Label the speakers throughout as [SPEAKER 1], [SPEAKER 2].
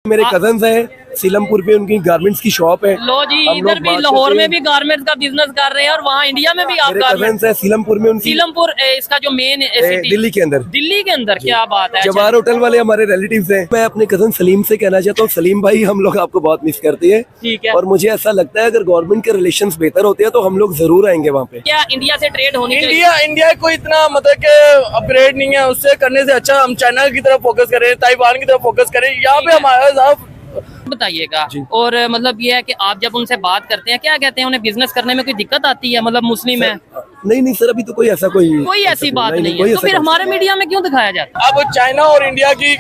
[SPEAKER 1] मेरे कजन्स हैं सीलमपुर पे, उनकी गारमेंट्स की शॉप है।
[SPEAKER 2] लो जी, इधर भी लाहौर में भी गारमेंट्स का बिजनेस कर रहे हैं और वहाँ इंडिया में भी आप
[SPEAKER 1] कजन्स है सीलमपुर में, उनकी
[SPEAKER 2] सीलमपुर इसका जो मेन
[SPEAKER 1] दिल्ली के अंदर।
[SPEAKER 2] दिल्ली के अंदर क्या बात है।
[SPEAKER 1] जवाहर होटल वाले हमारे रिलेटिव्स हैं। मैं अपने कजन सलीम से कहना चाहता हूँ, सलीम भाई हम लोग आपको बहुत मिस करते हैं।
[SPEAKER 2] ठीक है।
[SPEAKER 1] और मुझे ऐसा लगता है अगर गवर्नमेंट के रिलेशंस बेहतर होते हैं तो हम लोग जरूर आएंगे वहाँ पे।
[SPEAKER 2] क्या इंडिया से ट्रेड होनी चाहिए?
[SPEAKER 3] इंडिया कोई इतना मतलब के अपग्रेड नहीं है, उससे करने से अच्छा हम चाइना की तरफ फोकस करें, ताइवान की तरफ फोकस करें। यहाँ पे हमारा
[SPEAKER 2] बताइएगा। और मतलब ये है कि आप जब उनसे बात करते हैं क्या कहते हैं, उन्हें बिजनेस करने में कोई दिक्कत आती है? मतलब मुस्लिम है?
[SPEAKER 1] नहीं सर, अभी तो कोई ऐसा कोई
[SPEAKER 2] ऐसी बात नहीं है। तो फिर हमारे मीडिया में क्यों दिखाया जाता है?
[SPEAKER 3] अब चाइना और इंडिया की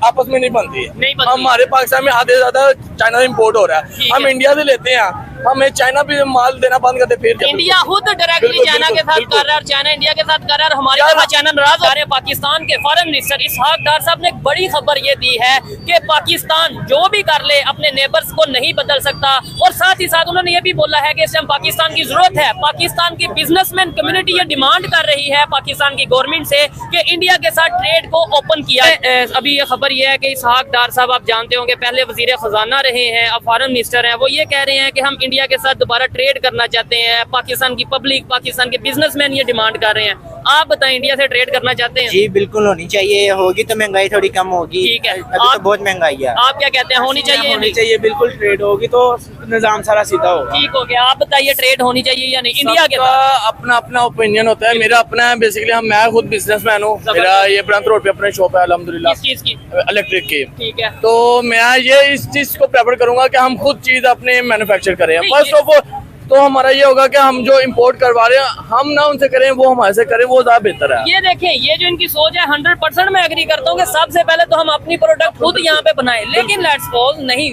[SPEAKER 3] आपस में नहीं बनती है। हमारे पाकिस्तान में आधे ज्यादा चाइना से इम्पोर्ट हो रहा है, हम इंडिया से लेते हैं, हमें चाइना भी माल देना बंद करते। फिर
[SPEAKER 2] इंडिया खुद डायरेक्टली चाइना के साथ कर रहा है और चाइना इंडिया के साथ कर रहा है। हमारे यहाँ चाइना नाराज हो रहे हैं। पाकिस्तान के फॉरेन मिनिस्टर इसहाक डार साहब ने एक बड़ी खबर ये दी है कि पाकिस्तान जो भी कर ले अपने नेबर्स को नहीं बदल सकता। और साथ ही साथ उन्होंने ये भी बोला है कि इस टाइम पाकिस्तान की जरूरत है। पाकिस्तान की बिजनेसमैन कम्युनिटी ये डिमांड कर रही है पाकिस्तान की गवर्नमेंट से कि इंडिया के साथ ट्रेड को ओपन किया है। अभी ये खबर ये है कि इसहाक डार साहब, आप जानते होंगे, पहले वजीर खजाना रहे हैं, अब फॉरेन मिनिस्टर हैं। वो ये कह रहे हैं कि हम इंडिया के साथ दोबारा ट्रेड करना चाहते हैं। पाकिस्तान की पब्लिक, पाकिस्तान के बिजनेसमैन ये डिमांड कर रहे हैं। आप बताएं, इंडिया से ट्रेड करना चाहते हैं?
[SPEAKER 4] जी बिल्कुल होनी चाहिए, होगी तो महंगाई थोड़ी कम होगी।
[SPEAKER 2] ठीक है,
[SPEAKER 4] अभी तो बहुत महंगाई है।
[SPEAKER 2] आप क्या कहते हैं, होनी चाहिए?
[SPEAKER 4] होनी चाहिए, बिल्कुल ट्रेड होगी तो निजाम सारा सीधा होगा।
[SPEAKER 2] ठीक हो गया। आप बताइए, ट्रेड होनी चाहिए या नहीं इंडिया के साथ?
[SPEAKER 3] अपना अपना ओपिनियन होता है। मेरा अपना है बेसिकली, मैं खुद बिजनेसमैन हूँ। मेरा ये ब्रांच रोड पे अपना शॉप है अल्हम्दुलिल्लाह,
[SPEAKER 2] किस चीज की?
[SPEAKER 3] इलेक्ट्रिक की।
[SPEAKER 2] ठीक है।
[SPEAKER 3] तो मैं ये इस चीज को प्रेफर करूंगा कि हम खुद चीज अपने मैन्युफैक्चर करें। फर्स्ट ऑफ ऑल तो हमारा ये होगा कि हम जो इंपोर्ट करवा रहे हैं हम ना उनसे करें, वो हमारे से करें, वो ज्यादा बेहतर है।
[SPEAKER 2] ये देखें, ये जो इनकी सोच है 100% मैं एग्री करता हूँ कि सबसे पहले तो हम अपनी प्रोडक्ट खुद यहाँ पे बनाएं। लेकिन लेट्स सपोज नहीं,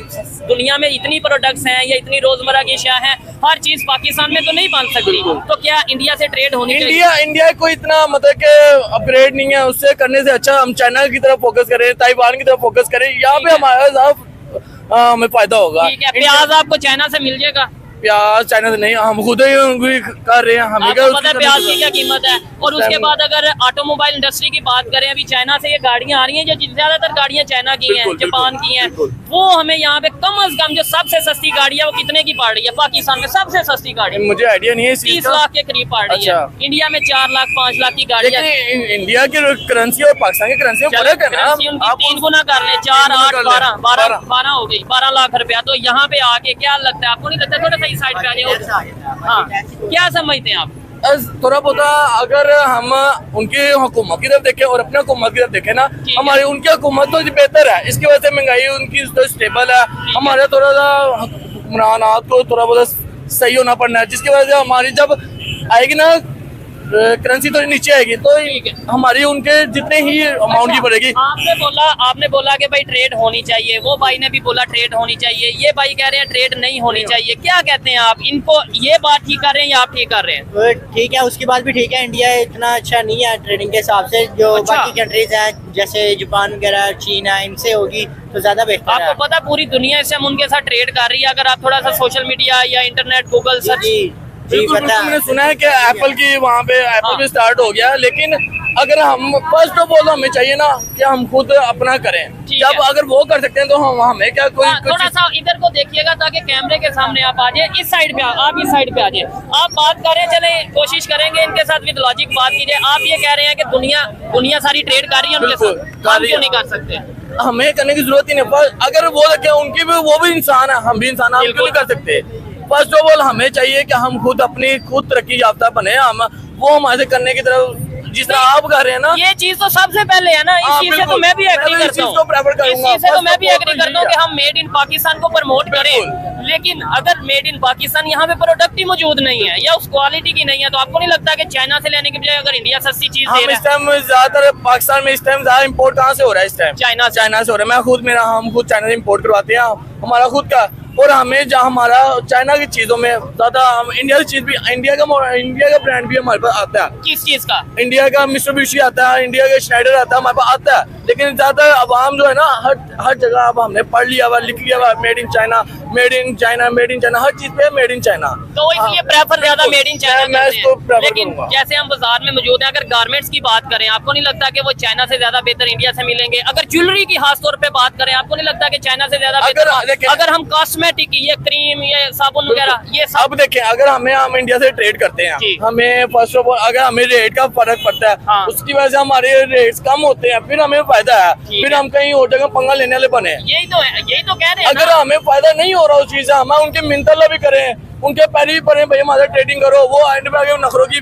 [SPEAKER 2] दुनिया में इतनी प्रोडक्ट्स हैं या इतनी रोजमर्रा की अशिया हैं, हर चीज पाकिस्तान में तो नहीं बन सकती। तो क्या इंडिया से ट्रेड होनी चाहिए?
[SPEAKER 3] इंडिया कोई इतना मतलब के अपग्रेड नहीं है, उससे करने से अच्छा हम चाइना की तरफ फोकस करें, ताइवान की तरफ फोकस करें। यहाँ पे हमारा हमें फायदा होगा।
[SPEAKER 2] ठीक है। प्याज आपको चाइना से मिल जाएगा?
[SPEAKER 3] प्याज चाइना से नहीं, हम खुद ही कर रहे हैं। हमें
[SPEAKER 2] आपको पता है प्याज की क्या कीमत है? और उसके बाद अगर ऑटोमोबाइल इंडस्ट्री की बात करें, अभी चाइना से ये गाड़ियां आ रही हैं, जो ज्यादातर गाड़ियां चाइना की हैं, जापान की हैं, वो हमें यहाँ पे कम अज कम जो सबसे सस्ती गाड़ी है वो कितने की पड़ रही है? पाकिस्तान में सबसे सस्ती गाड़ी
[SPEAKER 3] मुझे आइडिया नहीं है,
[SPEAKER 2] 30 लाख के करीब पड़ रही है। इंडिया में 4 लाख 5 लाख की गाड़ी है।
[SPEAKER 3] इंडिया की करेंसी और पाकिस्तान की करेंसी में फर्क है ना।
[SPEAKER 2] आप 3 गुना कर ले, 4 8 12 हो गई, 12 लाख रुपया। तो यहाँ पे आके क्या लगता है आपको? नहीं लगता थोड़ा सही साइड पे आ जाए? हाँ, क्या समझते हैं आप?
[SPEAKER 3] थोड़ा बहुत अगर हम उनकी हुकूमत की तरफ देखें और अपने हुकूमत की तरफ देखें ना, हमारी उनकी हुकूमत तो बेहतर है, इसकी वजह से महंगाई उनकी तो स्टेबल है। हमारे थोड़ा सा हुक्मरानात को थोड़ा बहुत सही होना पड़ना है, जिसकी वजह से हमारी जब आएगी ना करेंसी तो नीचे आएगी, तो हमारी उनके जितने ही अमाउंट की बढ़ेगी।
[SPEAKER 2] आपने बोला कि भाई ट्रेड होनी चाहिए, वो भाई ने भी बोला ट्रेड होनी चाहिए, ये भाई कह रहे हैं ट्रेड नहीं होनी चाहिए। क्या कहते हैं आप? इनको ये बात ठीक कर रहे हैं या आप ठीक कर रहे हैं?
[SPEAKER 4] ठीक है, उसकी बात भी ठीक है। इंडिया इतना अच्छा नहीं है ट्रेडिंग के हिसाब से, जो बाकी कंट्रीज हैं जैसे जापान वगैरह, चीन है, इनसे होगी तो ज्यादा बेहतर है।
[SPEAKER 2] आपको पता पूरी दुनिया इससे हम उनके साथ ट्रेड कर रही है। अगर आप थोड़ा सा सोशल मीडिया या इंटरनेट गूगल सर्च,
[SPEAKER 3] मैंने सुना है कि एप्पल की वहाँ पे एप्पल भी स्टार्ट हो गया। लेकिन अगर हम फर्स्ट ऑफ ऑल हमें चाहिए ना कि हम खुद अपना करें। जब अगर वो कर सकते हैं तो हम हमें क्या कोई
[SPEAKER 2] थोड़ा सा इधर को देखिएगा ताकि कैमरे के सामने आप आ जाए। इस साइड पे आप इस साइड पे आ जाए। आप बात करें, चले कोशिश करेंगे इनके साथ विद लॉजिक बात कीजिए। आप ये कह रहे हैं कि दुनिया सारी ट्रेड कर रही है उनके साथ, हम क्यों नहीं कर सकते?
[SPEAKER 3] हमें करने की जरूरत ही नहीं। अगर वो रखे उनकी भी, वो भी इंसान है, हम भी इंसान, हम क्यों नहीं कर सकते? फर्स्ट ऑफ ऑल हमें चाहिए कि हम खुद अपनी खुद तरक्की याफ्ता बने। हम वो हमारे करने की तरफ जिस तरह आप कर रहे हैं ना,
[SPEAKER 2] ये चीज तो सबसे पहले है ना। इस चीज से तो मैं भी एग्री करता हूँ। इस चीज से तो मैं भी एग्री करता हूँ कि हम मेड इन पाकिस्तान को प्रमोट करें। लेकिन अगर मेड इन पाकिस्तान यहाँ पे प्रोडक्ट ही मौजूद नहीं है या उस क्वालिटी की नहीं है, तो आपको नहीं लगता कि चाइना से लेने के बजाय अगर इंडिया सस्ती चीज दे रहा है?
[SPEAKER 3] इस टाइम ज्यादातर पाकिस्तान में इस टाइम ज्यादा इम्पोर्ट कहाँ से हो रहा है? इस टाइम चाइना से हो रहा है। हम खुद चाइना से इम्पोर्ट करवाते हैं, हमारा खुद का। और हमें जहाँ हमारा चाइना की चीजों में ज्यादा, हम इंडिया की चीज भी, इंडिया का ब्रांड भी हमारे पास आता है।
[SPEAKER 2] किस चीज का?
[SPEAKER 3] इंडिया का मित्सुबिशी आता है, इंडिया का स्नाइडर आता है, हमारे पास आता है। लेकिन ज्यादा अवाम जो है ना, हर जगह अब हमने पढ़ लिया हुआ, लिख लिया हुआ, made in China, made in China, made in China, हर चीज पे मेड इन चाइना।
[SPEAKER 2] तो इसलिए प्रेफर ज्यादा मेड इन चाइना
[SPEAKER 3] मैं
[SPEAKER 2] करते
[SPEAKER 3] इसको
[SPEAKER 2] हैं।
[SPEAKER 3] prefer
[SPEAKER 2] लेकिन
[SPEAKER 3] करूंगा।
[SPEAKER 2] जैसे हम बाजार में मौजूद हैं, अगर गारमेंट्स की बात करें, आपको नहीं लगता कि वो चाइना से ज्यादा बेहतर इंडिया से मिलेंगे? अगर ज्वेलरी की खास तौर पे बात करें, आपको नहीं लगता कि चाइना से ज्यादा बेहतर? अगर हम कॉस्मेटिक, ये क्रीम, ये साबुन वगैरह, ये सब
[SPEAKER 3] अब देखें, अगर हम इंडिया से ट्रेड करते हैं,
[SPEAKER 2] जी।
[SPEAKER 3] हमें फर्स्ट ऑफ ऑल अगर हमें रेट का फर्क पड़ता है,
[SPEAKER 2] हाँ।
[SPEAKER 3] उसकी वजह से हमारे रेट्स कम होते हैं, फिर हमें फायदा है,
[SPEAKER 2] ठीक
[SPEAKER 3] फिर
[SPEAKER 2] है।
[SPEAKER 3] हम कहीं और जगह पंगा लेने वाले बने।
[SPEAKER 2] यही तो है, यही तो कह रहे हैं
[SPEAKER 3] अगर
[SPEAKER 2] ना।
[SPEAKER 3] हमें फायदा नहीं हो रहा उस चीज से, हम उनके मिन्नत भी करें, उनके पैर भी पड़े, भाई हमारा ट्रेडिंग करो, वो एंड में आगे नखरों की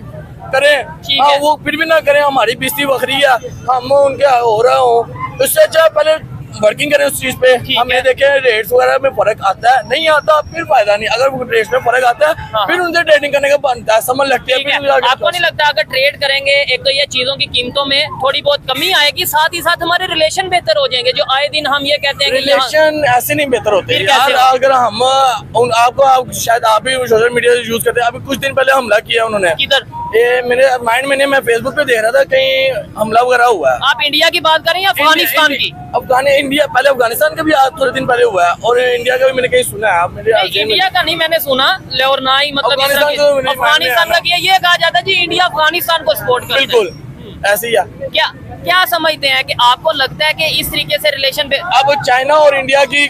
[SPEAKER 3] करें,
[SPEAKER 2] ठीक
[SPEAKER 3] हाँ
[SPEAKER 2] है।
[SPEAKER 3] वो फिर भी ना करें, हमारी बेइज्जती बखरी है, हम उनके हो रहा हो, उससे अच्छा पहले वर्किंग करें उस चीज पे।
[SPEAKER 2] ठीक
[SPEAKER 3] हमें
[SPEAKER 2] है।
[SPEAKER 3] देखें रेट्स वगैरह में फर्क आता है, नहीं आता फिर फायदा नहीं, अगर रेट्स में फर्क आता है
[SPEAKER 2] हाँ।
[SPEAKER 3] फिर उनसे ट्रेडिंग करने का बनता है, समझ लगती है,
[SPEAKER 2] ठीक है।
[SPEAKER 3] फिर जाके
[SPEAKER 2] आपको नहीं लगता अगर ट्रेड करेंगे, एक तो ये चीजों की कीमतों में थोड़ी बहुत कमी आएगी, साथ ही साथ हमारे रिलेशन बेहतर हो जाएंगे? जो आए दिन हम ये कहते हैं कि यहाँ-
[SPEAKER 3] रिलेशन ऐसे नहीं बेहतर होते
[SPEAKER 2] फिर
[SPEAKER 3] यार।
[SPEAKER 2] कैसे हो?
[SPEAKER 3] अगर हम आप शायद आप भी सोशल मीडिया यूज करते हैं, अभी कुछ दिन पहले हमला किया उन्होंने,
[SPEAKER 2] किधर?
[SPEAKER 3] ये मेरे माइंड में नहीं, मैं फेसबुक पे देख रहा था कहीं हमला वगैरह हुआ है।
[SPEAKER 2] आप इंडिया की बात करें या अफगानिस्तान की?
[SPEAKER 3] इंडिया पहले अफगानिस्तान का भी आज थोड़े दिन पहले हुआ है, और इंडिया का भी मैंने कहीं सुना है। आप मेरे
[SPEAKER 2] नहीं, इंडिया का नहीं मैंने सुना, और ना ही मतलब इस तरह
[SPEAKER 3] अफगानिस्तान
[SPEAKER 2] की-
[SPEAKER 3] का मैंने
[SPEAKER 2] अफगानिस्तान का किया, ये कहा जाता है जी इंडिया अफगानिस्तान को सपोर्ट करता है।
[SPEAKER 3] बिल्कुल ऐसे ही है।
[SPEAKER 2] क्या क्या समझते हैं कि आपको लगता है कि इस तरीके से रिलेशन
[SPEAKER 3] अब चाइना और इंडिया की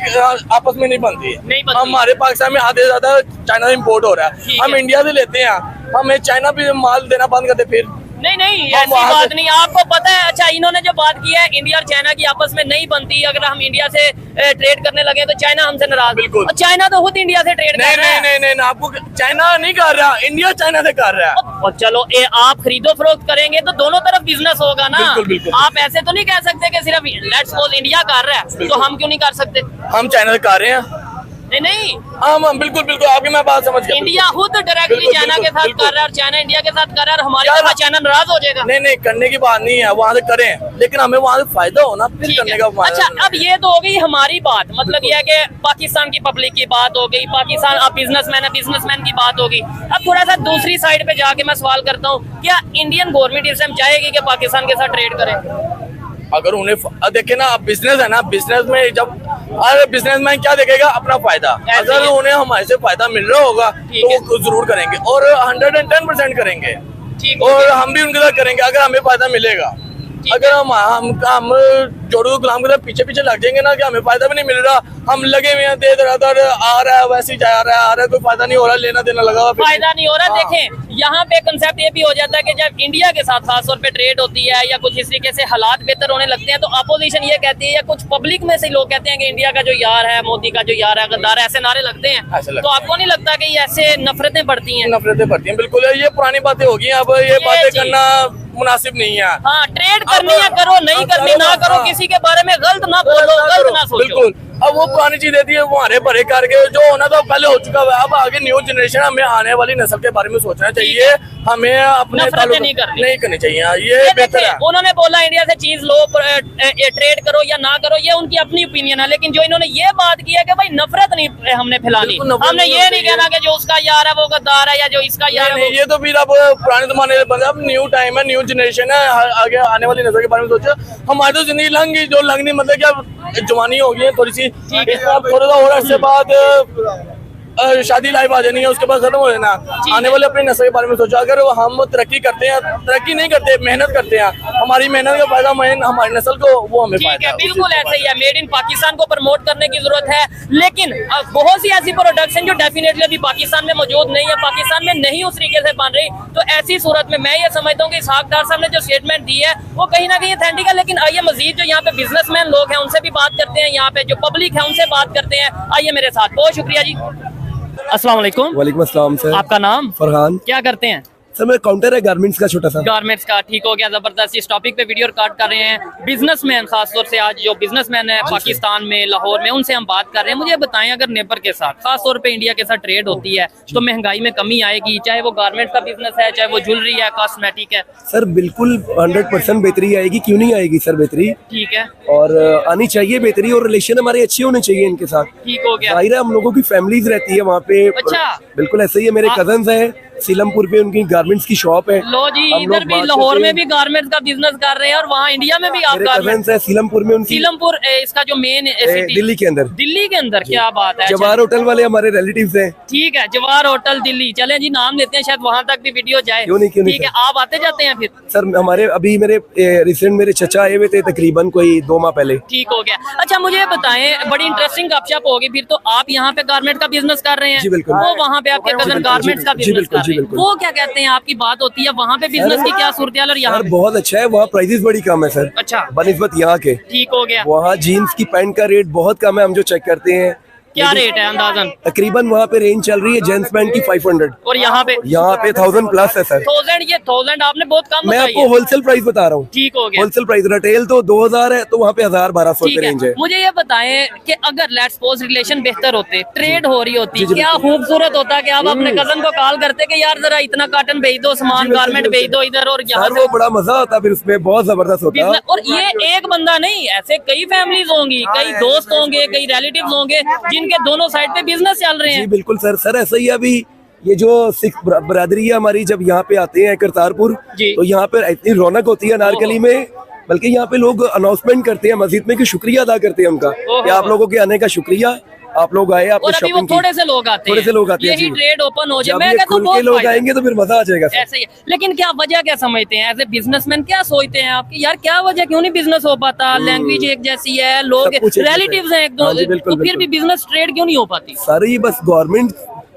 [SPEAKER 3] आपस में नहीं बनती है।
[SPEAKER 2] नहीं बनती।
[SPEAKER 3] हमारे पाकिस्तान में आधे से ज्यादा चाइना से इम्पोर्ट हो रहा
[SPEAKER 2] ठीक
[SPEAKER 3] है, हम
[SPEAKER 2] है।
[SPEAKER 3] इंडिया से लेते हैं, हमें चाइना भी माल देना बंद करते फिर।
[SPEAKER 2] नहीं नहीं
[SPEAKER 3] हम
[SPEAKER 2] ऐसी
[SPEAKER 3] वहाँ
[SPEAKER 2] बात
[SPEAKER 3] से-
[SPEAKER 2] नहीं, आपको पता है। अच्छा, इन्होंने जो बात की है इंडिया और चाइना की आपस में नहीं बनती, अगर हम इंडिया से ट्रेड करने लगे तो चाइना हमसे नाराज।
[SPEAKER 3] बिल्कुल।
[SPEAKER 2] और चाइना तो खुद इंडिया से ट्रेड
[SPEAKER 3] नहीं
[SPEAKER 2] कर रहा
[SPEAKER 3] नहीं
[SPEAKER 2] है।
[SPEAKER 3] नहीं नहीं, आपको चाइना नहीं कर रहा, इंडिया चाइना से कर रहा है।
[SPEAKER 2] और चलो आप खरीदो फरोख्त करेंगे तो दोनों तरफ बिजनेस होगा ना।
[SPEAKER 3] बिल्कुल, बिल्कुल।
[SPEAKER 2] आप ऐसे तो नहीं कह सकते कि सिर्फ लेट्स सपोज इंडिया कर रहा है तो
[SPEAKER 3] बिल्कुल।
[SPEAKER 2] हम क्यों नहीं कर सकते?
[SPEAKER 3] हम चाइना से कर रहे हैं।
[SPEAKER 2] नहीं नहीं,
[SPEAKER 3] हम बिल्कुल बिल्कुल आपकी मैं बात समझ गया।
[SPEAKER 2] इंडिया खुद डायरेक्टली
[SPEAKER 3] बिल्कुल,
[SPEAKER 2] चाइना के
[SPEAKER 3] बिल्कुल,
[SPEAKER 2] साथ
[SPEAKER 3] बिल्कुल।
[SPEAKER 2] कर रहा है और चाइना इंडिया के साथ कर रहा है, और हमारे
[SPEAKER 3] यार-
[SPEAKER 2] तरफ चाइना नाराज हो जाएगा।
[SPEAKER 3] नहीं नहीं, करने की बात नहीं है, वहाँ से करें, लेकिन हमें वहाँ से फायदा होना, फिर
[SPEAKER 2] ठीक
[SPEAKER 3] करने
[SPEAKER 2] है।
[SPEAKER 3] का फायदा
[SPEAKER 2] अच्छा,
[SPEAKER 3] नहीं।
[SPEAKER 2] अब ये तो हो गई हमारी बात, मतलब ये है कि पाकिस्तान की पब्लिक की बात हो गई, पाकिस्तान अब बिजनेसमैन है, बिजनेसमैन की बात होगी। अब थोड़ा सा दूसरी साइड पे जाके मैं सवाल करता हूँ, क्या इंडियन गवर्नमेंट इस टाइम चाहेगी कि पाकिस्तान के साथ ट्रेड करे?
[SPEAKER 3] अगर उन्हें देखे ना, बिजनेस है ना, बिजनेस में जब अरे बिजनेसमैन क्या देखेगा, अपना फायदा।
[SPEAKER 2] ऐसे
[SPEAKER 3] अगर
[SPEAKER 2] ही।
[SPEAKER 3] उन्हें हमारे से फायदा मिल रहा होगा
[SPEAKER 2] ठीक
[SPEAKER 3] तो
[SPEAKER 2] है।
[SPEAKER 3] वो जरूर करेंगे, और 110% करेंगे,
[SPEAKER 2] ठीक है।
[SPEAKER 3] और हम भी उनके साथ करेंगे अगर हमें फायदा मिलेगा। अगर हम जोड़ो गुलाम के साथ पीछे पीछे लग जाएंगे ना कि हमें फायदा भी नहीं मिल रहा, हम लगे हुए हैं, दे दर आ रहा है, वैसे ही जा रहा है, आ रहा है, कोई फायदा नहीं हो रहा, लेना देना लगा हुआ, फिर-
[SPEAKER 2] फायदा नहीं हो रहा।
[SPEAKER 3] हाँ।
[SPEAKER 2] देखें, यहाँ पे कंसेप्ट ये भी हो जाता है कि जब इंडिया के साथ खासतौर पे ट्रेड होती है या कुछ इस तरीके से हालात बेहतर होने लगते हैं तो अपोजिशन ये कहती है, या कुछ पब्लिक में से लोग कहते हैं कि इंडिया का जो यार है, मोदी का जो यार है, गद्दार है, ऐसे नारे लगते हैं।
[SPEAKER 3] ऐसे लगते
[SPEAKER 2] तो आपको नहीं लगता कि ये ऐसे नफरतें बढ़ती हैं?
[SPEAKER 3] नफरतें बढ़ती हैं, बिल्कुल। ये पुरानी बातें होगी, अब ये बातें
[SPEAKER 2] जी।
[SPEAKER 3] करना मुनासिब नहीं है।
[SPEAKER 2] हाँ, ट्रेड करनी है करो, नहीं
[SPEAKER 3] अब
[SPEAKER 2] करनी ना करो,
[SPEAKER 3] हाँ।
[SPEAKER 2] किसी के बारे में गलत ना बोलो, गलत ना सोचो।
[SPEAKER 3] बिल्कुल। अब वो पुरानी चीज देती है, वो हरे भरे करके जो होना था पहले हो चुका है। अब आगे न्यू जनरेशन, हमें आने वाली नस्ल के बारे में सोचना चाहिए, हमें अपने
[SPEAKER 2] नफरतें
[SPEAKER 3] ताल्लुक
[SPEAKER 2] नहीं करनी।
[SPEAKER 3] नहीं करनी चाहिए।
[SPEAKER 2] ये
[SPEAKER 3] ये बेहतर
[SPEAKER 2] देखें,
[SPEAKER 3] है।
[SPEAKER 2] उन्होंने बोला इंडिया से चीज लो, ट्रेड करो या ना करो, ये उनकी अपनी ओपिनियन है, लेकिन जो इन्होंने ये बात की है कि भाई नफरत नहीं हमने फैलानी,
[SPEAKER 3] बिल्कुल, नफरत
[SPEAKER 2] हमने
[SPEAKER 3] नहीं
[SPEAKER 2] ये नहीं
[SPEAKER 3] होनी
[SPEAKER 2] कहना कि जो उसका यार है वो गद्दार है या जो इसका यार है
[SPEAKER 3] नहीं,
[SPEAKER 2] वो।
[SPEAKER 3] ये तो फिर अब पुराने जमाने के बंदे, अब न्यू टाइम है, न्यू जनरेशन है, आगे आने वाली नस्ल के बारे में सोचो। हमारी तो जिंदगी लंघ गई, जो लंघनी मतलब क्या जवानी हो गई है थोड़ी सी,
[SPEAKER 2] ठीक है।
[SPEAKER 3] अब थोड़ा सा और अर्से बाद शादी लाइफ आ जानी है, उसके बाद खत्म हो जाना। आने वाले अपने नस्ल के बारे में सोचो। अगर हम तरक्की करते हैं, तरक्की नहीं करते, मेहनत करते हैं, हमारी मेहनत का फायदा हमारी नस्ल को, वो हमें
[SPEAKER 2] ठीक
[SPEAKER 3] फायदा
[SPEAKER 2] है,
[SPEAKER 3] है।
[SPEAKER 2] बिल्कुल ऐसे ही है। मेड इन पाकिस्तान को प्रमोट करने की जरूरत है, लेकिन बहुत सी ऐसी प्रोडक्ट्स हैं जो डेफिनेटली अभी पाकिस्तान में मौजूद नहीं है, पाकिस्तान में नहीं उस तरीके से बन रही। तो ऐसी सूरत में मैं ये समझता हूँ कि इसहाक डार साहब ने जो स्टेटमेंट दी है वो कहीं ना कहीं ऑथेंटिक है। लेकिन आइए मजीद जो यहाँ पे बिजनेसमैन लोग हैं उनसे भी बात करते हैं, यहाँ पे जो पब्लिक है उनसे बात करते हैं। आइए मेरे साथ। बहुत शुक्रिया जी। अस्सलाम वालेकुम।
[SPEAKER 1] वालेकुम अस्सलाम सर।
[SPEAKER 2] आपका नाम?
[SPEAKER 1] फरहान।
[SPEAKER 2] क्या करते हैं?
[SPEAKER 1] सर मेरा काउंटर है गारमेंट्स का छोटा सा।
[SPEAKER 2] गारमेंट्स का, ठीक हो गया, जबरदस्त। इस टॉपिक पे वीडियो रिकॉर्ड कर रहे हैं बिजनेसमैन, खासतौर से आज जो बिजनेसमैन है पाकिस्तान में, लाहौर में, उनसे हम बात कर रहे हैं। मुझे बताएं, अगर नेबर के साथ, खासतौर पे इंडिया के साथ ट्रेड होती है तो महंगाई में कमी आएगी, चाहे वो गारमेंट्स का बिजनेस है, चाहे वो ज्वेलरी है, कॉस्मेटिक है?
[SPEAKER 1] सर बिल्कुल 100% बेहतरी आएगी, क्यों नहीं आएगी सर बेहतरी,
[SPEAKER 2] ठीक है,
[SPEAKER 1] और आनी चाहिए बेहतरी, और रिलेशन हमारे अच्छे होने चाहिए इनके साथ।
[SPEAKER 2] ठीक हो गया।
[SPEAKER 1] जाहिर है हम लोगों की फैमिलीज रहती है वहाँ पे।
[SPEAKER 2] अच्छा।
[SPEAKER 1] बिल्कुल ऐसे ही है, मेरे
[SPEAKER 2] हाँ।
[SPEAKER 1] कजन्स हैं सीलमपुर पे उनकी गारमेंट्स की शॉप है।
[SPEAKER 2] लो जी,
[SPEAKER 1] हम लोग
[SPEAKER 2] इधर भी
[SPEAKER 1] बात
[SPEAKER 2] लाहौर
[SPEAKER 1] करते
[SPEAKER 2] में
[SPEAKER 1] हैं।
[SPEAKER 2] भी गारमेंट्स का बिजनेस कर रहे हैं और वहाँ इंडिया में भी आप
[SPEAKER 1] मेरे
[SPEAKER 2] गारमेंट्स।
[SPEAKER 1] कजन्स है सीलमपुर में उनकी,
[SPEAKER 2] सीलमपुर इसका जो मेन सिटी
[SPEAKER 1] दिल्ली के अंदर।
[SPEAKER 2] दिल्ली के अंदर, क्या बात है।
[SPEAKER 1] जवाहर होटल वाले हमारे रिलेटिव्स हैं।
[SPEAKER 2] ठीक है, जवाहर होटल दिल्ली, चलें जी नाम लेते हैं, शायद वहाँ तक भी वीडियो जाए।
[SPEAKER 1] क्यों नहीं
[SPEAKER 2] ठीक है, आप आते जाते हैं फिर?
[SPEAKER 1] सर हमारे अभी मेरे रिसेंट मेरे चचा आए हुए थे तकरीबन कोई 2 माह पहले।
[SPEAKER 2] ठीक हो गया। अच्छा मुझे ये बताएं, बड़ी इंटरेस्टिंग गपशप होगी फिर तो। आप यहाँ पे गारमेंट का बिजनेस कर रहे हैं,
[SPEAKER 1] जी बिल्कुल।
[SPEAKER 2] वो वहाँ पे आपके कजन गारमेंट्स का
[SPEAKER 1] जी
[SPEAKER 2] बिजनेस
[SPEAKER 1] बिल्कुल,
[SPEAKER 2] कर
[SPEAKER 1] जी
[SPEAKER 2] रहे हैं,
[SPEAKER 1] बिल्कुल।
[SPEAKER 2] वो क्या कहते हैं, आपकी बात होती है वहाँ पे बिजनेस की क्या सूरत हाल और यहाँ
[SPEAKER 1] सर
[SPEAKER 2] पे?
[SPEAKER 1] बहुत अच्छा है, वहाँ प्राइसेस बड़ी कम है सर।
[SPEAKER 2] अच्छा,
[SPEAKER 1] बनिस्बत यहाँ के।
[SPEAKER 2] ठीक हो गया।
[SPEAKER 1] वहाँ जीन्स की पैंट का रेट बहुत कम है, हम जो चेक करते हैं।
[SPEAKER 2] क्या रेट है अंदाजन?
[SPEAKER 1] तकरीबन वहाँ पे रेंज चल रही है जेंट्स पैंट की 500
[SPEAKER 2] और यहाँ पे
[SPEAKER 1] 1000 प्लस है सर।
[SPEAKER 2] 1000, ये 1000 आपने बहुत कम
[SPEAKER 1] मैं
[SPEAKER 2] बताई
[SPEAKER 1] आपको
[SPEAKER 2] है।
[SPEAKER 1] होलसेल प्राइस बता रहा हूँ।
[SPEAKER 2] ठीक हो गया।
[SPEAKER 1] होलसेल प्राइस रिटेल तो 2000 है, तो वहाँ पे 1000-1200
[SPEAKER 2] ठीक
[SPEAKER 1] की रेंज है।
[SPEAKER 2] मुझे ये बताएं कि अगर लेट्स सपोज रिलेशन बेहतर होते, ट्रेड हो रही होती,
[SPEAKER 1] जी, जी,
[SPEAKER 2] क्या खूबसूरत होता कि आप अपने कजन को कॉल करते कि यार जरा इतना कॉटन भेज दो, सामान
[SPEAKER 1] बिल्कुल,
[SPEAKER 2] गारमेंट
[SPEAKER 1] बिल्कुल।
[SPEAKER 2] भेज दो इधर, और यहाँ
[SPEAKER 1] सर वो बड़ा मजा आता फिर उसमें, बहुत जबरदस्त होता।
[SPEAKER 2] बिजनेस। और ये एक बंदा नहीं, ऐसे कई फैमिलीज होंगी, कई दोस्त होंगे, कई रिलेटिव्स होंगे जिनके दोनों साइड पे बिजनेस चल रहे
[SPEAKER 1] जी
[SPEAKER 2] हैं।
[SPEAKER 1] बिल्कुल सर। सर ऐसा ही है, अभी ये जो सिख बरादरी है हमारी, जब यहाँ पे आते हैं करतारपुर,
[SPEAKER 2] जी।
[SPEAKER 1] तो यहाँ पे इतनी रौनक होती है अनारकली में, बल्कि यहाँ पे लोग अनाउंसमेंट करते हैं मस्जिद में कि शुक्रिया अदा करते हैं उनका कि आप लोगों के आने का शुक्रिया, आप लोग आए, आपने
[SPEAKER 2] और अभी वो
[SPEAKER 1] शॉपिंग की।
[SPEAKER 2] थोड़े से लोग आते हैं,
[SPEAKER 1] थोड़े से लोग आते हैं,
[SPEAKER 2] यही
[SPEAKER 1] जी।
[SPEAKER 2] ट्रेड ओपन हो जाए,
[SPEAKER 1] जब
[SPEAKER 2] मैं
[SPEAKER 1] ये
[SPEAKER 2] कहता हूँ
[SPEAKER 1] खुल के
[SPEAKER 2] बहुत
[SPEAKER 1] लोग
[SPEAKER 2] फायदा है।
[SPEAKER 1] आएंगे तो फिर मजा आ जाएगा सर।
[SPEAKER 2] ऐसे ही है। लेकिन क्या वजह क्या समझते हैं एज ए बिजनेसमैन, क्या सोचते हैं आपकी, यार क्या वजह, क्यों नहीं बिजनेस हो पाता? लैंग्वेज एक जैसी है, लोग
[SPEAKER 1] सब कुछ एक जैसा है।
[SPEAKER 2] रिलेटिव्स हैं एक दो,
[SPEAKER 1] हाँ जी, बिल्कुल,
[SPEAKER 2] तो फिर भी
[SPEAKER 1] बिल्कुल।
[SPEAKER 2] बिजनेस ट्रेड क्यों नहीं हो पाती?
[SPEAKER 1] सारे ही बस गवर्नमेंट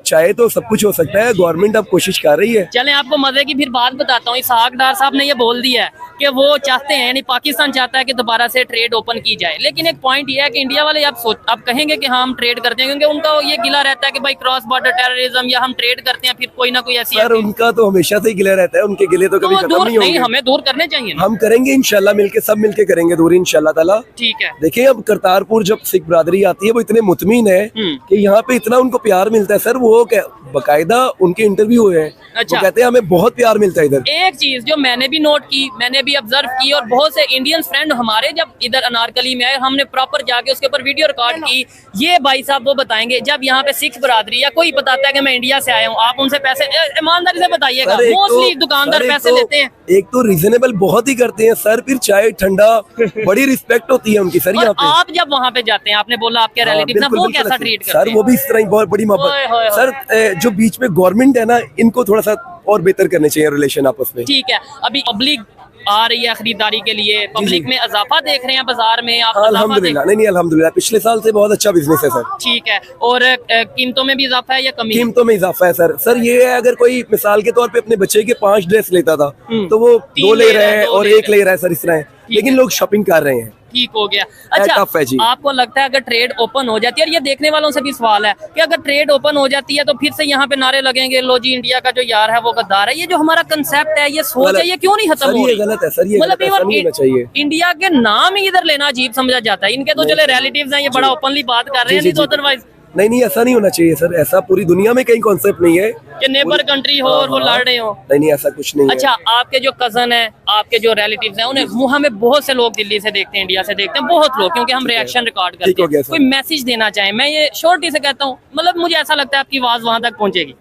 [SPEAKER 1] चाहे तो सब कुछ हो सकता है, गवर्नमेंट अब कोशिश कर रही है।
[SPEAKER 2] चलें आपको मजे की फिर बात बताता हूँ। इसहाक डार साहब ने ये बोल दिया है कि वो चाहते हैं, यानी पाकिस्तान चाहता है कि दोबारा से ट्रेड ओपन की जाए, लेकिन एक पॉइंट ये है कि इंडिया वाले आप कहेंगे कि हाँ हम ट्रेड करते हैं, क्योंकि उनका ये गिला रहता है कि भाई क्रॉस बॉर्डर टेररिज्म, या हम ट्रेड करते हैं फिर कोई ना कोई ऐसी
[SPEAKER 1] सर उनका तो हमेशा से ही गिला रहता है, उनके गिले तो
[SPEAKER 2] तो
[SPEAKER 1] कभी
[SPEAKER 2] वो
[SPEAKER 1] खत्म
[SPEAKER 2] दूर
[SPEAKER 1] नहीं
[SPEAKER 2] नहीं,
[SPEAKER 1] होंगे।
[SPEAKER 2] हमें दूर करने चाहिए ना।
[SPEAKER 1] हम करेंगे इंशाल्लाह, मिलके सब मिलके करेंगे दूर इंशाल्लाह ताला।
[SPEAKER 2] ठीक है।
[SPEAKER 1] देखिए अब करतारपुर जब सिख बरादरी आती है, वो इतने मुतमिन है कि यहाँ पे इतना उनको प्यार मिलता है सर। वो बकायदा उनके इंटरव्यू हुए हैं,
[SPEAKER 2] अच्छा।
[SPEAKER 1] वो कहते हैं हमें बहुत प्यार मिलता है इधर।
[SPEAKER 2] एक चीज जो मैंने भी नोट की, मैंने भी ऑब्जर्व की, और बहुत से इंडियन फ्रेंड हमारे जब इधर अनारकली में आए, हमने प्रॉपर जाके उसके ऊपर वीडियो रिकॉर्ड की। ये भाई साहब वो बताएंगे, जब यहाँ पे सिख बरादरी या कोई बताता है कि मैं इंडिया से आया हूँ, आप उनसे पैसे ईमानदारी से बताइएगा,
[SPEAKER 1] सर, एक तो-
[SPEAKER 2] मोस्टली दुकानदार
[SPEAKER 1] सर, एक
[SPEAKER 2] पैसे
[SPEAKER 1] तो-
[SPEAKER 2] लेते हैं।
[SPEAKER 1] एक तो रीजनेबल बहुत ही करते हैं सर, फिर चाय ठंडा बड़ी रिस्पेक्ट होती है उनकी सर
[SPEAKER 2] और
[SPEAKER 1] यहाँ पे।
[SPEAKER 2] आप जब वहाँ पे जाते हैं, आपने बोला आपके
[SPEAKER 1] हाँ,
[SPEAKER 2] रिलेटिव
[SPEAKER 1] बिल्कुल,
[SPEAKER 2] वो
[SPEAKER 1] बिल्कुल
[SPEAKER 2] कैसा
[SPEAKER 1] ऐसे।
[SPEAKER 2] ट्रीट करते
[SPEAKER 1] सर
[SPEAKER 2] हैं?
[SPEAKER 1] वो भी इस तरह ही बहुत बड़ी
[SPEAKER 2] ओए, होए,
[SPEAKER 1] मोहब्बत। सर जो बीच में गवर्नमेंट है ना, इनको थोड़ा सा और बेहतर करने चाहिए रिलेशन आपस में।
[SPEAKER 2] ठीक है। अभी पब्लिक आ रही है खरीदारी के लिए, पब्लिक में इजाफा देख रहे हैं बाजार में, आप
[SPEAKER 1] हाँ,
[SPEAKER 2] इजाफा
[SPEAKER 1] अल्हम्दुलिल्लाह। नहीं अल्हम्दुलिल्लाह, पिछले साल से बहुत अच्छा बिजनेस है सर।
[SPEAKER 2] ठीक है। और कीमतों में भी इजाफा है या कमी?
[SPEAKER 1] कीमतों में इजाफा है सर। सर ये है, अगर कोई मिसाल के तौर पे अपने बच्चे के 5 ड्रेस लेता था, तो वो 2 ले रहा है और 1 ले रहा है सर, इस तरह है। लेकिन लोग शॉपिंग कर रहे हैं।
[SPEAKER 2] ठीक हो गया। अच्छा
[SPEAKER 1] टफ है जी।
[SPEAKER 2] आपको लगता है अगर ट्रेड ओपन हो जाती है, और ये देखने वालों से भी सवाल है कि अगर ट्रेड ओपन हो जाती है तो फिर से यहाँ पे नारे लगेंगे, लो जी इंडिया का जो यार है वो गद्दार है। ये जो हमारा कंसेप्ट है, ये सोच है, ये क्यों नहीं खत्म
[SPEAKER 1] सर
[SPEAKER 2] हो
[SPEAKER 1] ये
[SPEAKER 2] रही?
[SPEAKER 1] गलत है सर, ये
[SPEAKER 2] मतलब
[SPEAKER 1] गलत है, ऐसा नहीं होना चाहिए।
[SPEAKER 2] इंडिया के नाम ही इधर लेना अजीब समझा जाता है। इनके तो चले रिलेटिव्स हैं, ये बड़ा ओपनली बात कर रहे हैं,
[SPEAKER 1] जी,
[SPEAKER 2] नहीं तो
[SPEAKER 1] जी, जी।
[SPEAKER 2] अदरवाइज
[SPEAKER 1] नहीं ऐसा नहीं होना चाहिए सर। ऐसा पूरी दुनिया में कहीं कॉन्सेप्ट नहीं है
[SPEAKER 2] कि नेबर कंट्री हो और वो लड़ रहे हो।
[SPEAKER 1] नहीं ऐसा कुछ नहीं है।
[SPEAKER 2] अच्छा आपके जो कजन है, आपके जो रिलेटिव्स हैं, उन्हें वो हमें बहुत से लोग दिल्ली से देखते हैं, इंडिया से देखते हैं, बहुत लोग, क्योंकि हम रिएक्शन रिकॉर्ड
[SPEAKER 1] ठीक
[SPEAKER 2] करते
[SPEAKER 1] हो गया
[SPEAKER 2] हैं।
[SPEAKER 1] सर।
[SPEAKER 2] कोई मैसेज देना चाहें, मैं ये शॉर्टी से कहता हूँ, मतलब मुझे ऐसा लगता है आपकी आवाज वहां तक पहुंचेगी।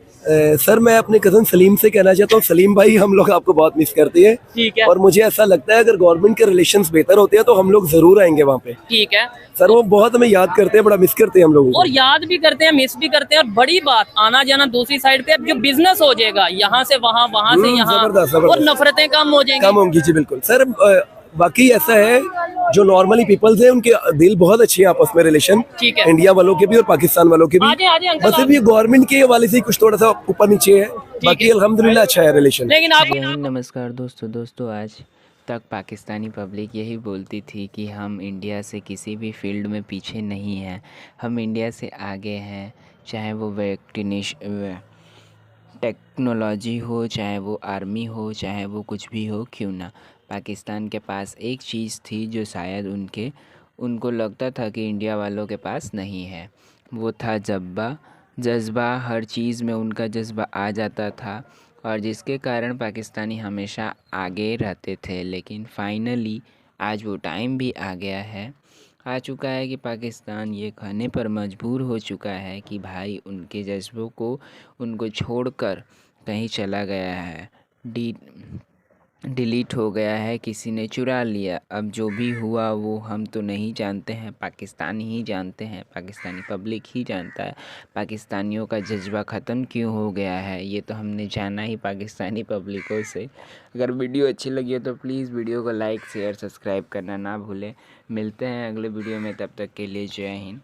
[SPEAKER 1] सर मैं अपने कजन सलीम से कहना चाहता हूँ, सलीम भाई हम लोग आपको बहुत मिस करते हैं।
[SPEAKER 2] ठीक है।
[SPEAKER 1] और मुझे ऐसा लगता है अगर गवर्नमेंट के रिलेशंस बेहतर होते हैं तो हम लोग जरूर आएंगे वहाँ पे।
[SPEAKER 2] ठीक है।
[SPEAKER 1] सर वो बहुत हमें याद करते हैं, बड़ा मिस करते हैं हम लोगों को।
[SPEAKER 2] और याद भी करते हैं, मिस भी करते हैं, और बड़ी बात आना जाना दूसरी साइड पे, अब जो बिजनेस हो जाएगा यहाँ से वहाँ, वहाँ से यहाँ,
[SPEAKER 1] जबरदस्त,
[SPEAKER 2] और
[SPEAKER 1] जबरदस्त।
[SPEAKER 2] नफरतें कम हो जाएंगी।
[SPEAKER 1] कम होंगी जी बिल्कुल सर। बाकी ऐसा है, जो नॉर्मली पीपल्स हैं उनके दिल बहुत अच्छे हैं आपस में, रिलेशन
[SPEAKER 2] ठीक है।
[SPEAKER 1] इंडिया वालों के भी और पाकिस्तान वालों के भी।
[SPEAKER 2] आजे आजे अंकल,
[SPEAKER 1] बस सिर्फ ये गवर्नमेंट के हवाले से कुछ थोड़ा सा ऊपर नीचे है, बाकी अल्हम्दुलिल्लाह अच्छा है रिलेशन।
[SPEAKER 2] लेकिन आप
[SPEAKER 5] जय हिंद, नमस्कार दोस्तों आज तक पाकिस्तानी पब्लिक यही बोलती थी कि हम इंडिया से किसी भी फील्ड में पीछे नहीं हैं, हम इंडिया से आगे हैं, चाहे वो टेक्नोलॉजी हो, चाहे वो आर्मी हो, चाहे वो कुछ भी हो क्यों ना। पाकिस्तान के पास एक चीज़ थी जो शायद उनको लगता था कि इंडिया वालों के पास नहीं है, वो था जज्बा। हर चीज़ में उनका जज्बा आ जाता था, और जिसके कारण पाकिस्तानी हमेशा आगे रहते थे। लेकिन फाइनली आज वो टाइम भी आ चुका है कि पाकिस्तान ये कहने पर मजबूर हो चुका है कि भाई उनके जज्बों को उनको छोड़कर कहीं चला गया है, डिलीट हो गया है, किसी ने चुरा लिया। अब जो भी हुआ वो हम तो नहीं जानते हैं, पाकिस्तानी ही जानते हैं, पाकिस्तानी पब्लिक ही जानता है पाकिस्तानियों का जज्बा ख़त्म क्यों हो गया है। ये तो हमने जाना ही पाकिस्तानी पब्लिकों से। अगर वीडियो अच्छी लगी हो तो प्लीज़ वीडियो को लाइक शेयर सब्सक्राइब करना ना भूलें। मिलते हैं अगले वीडियो में, तब तक के लिए जय हिंद।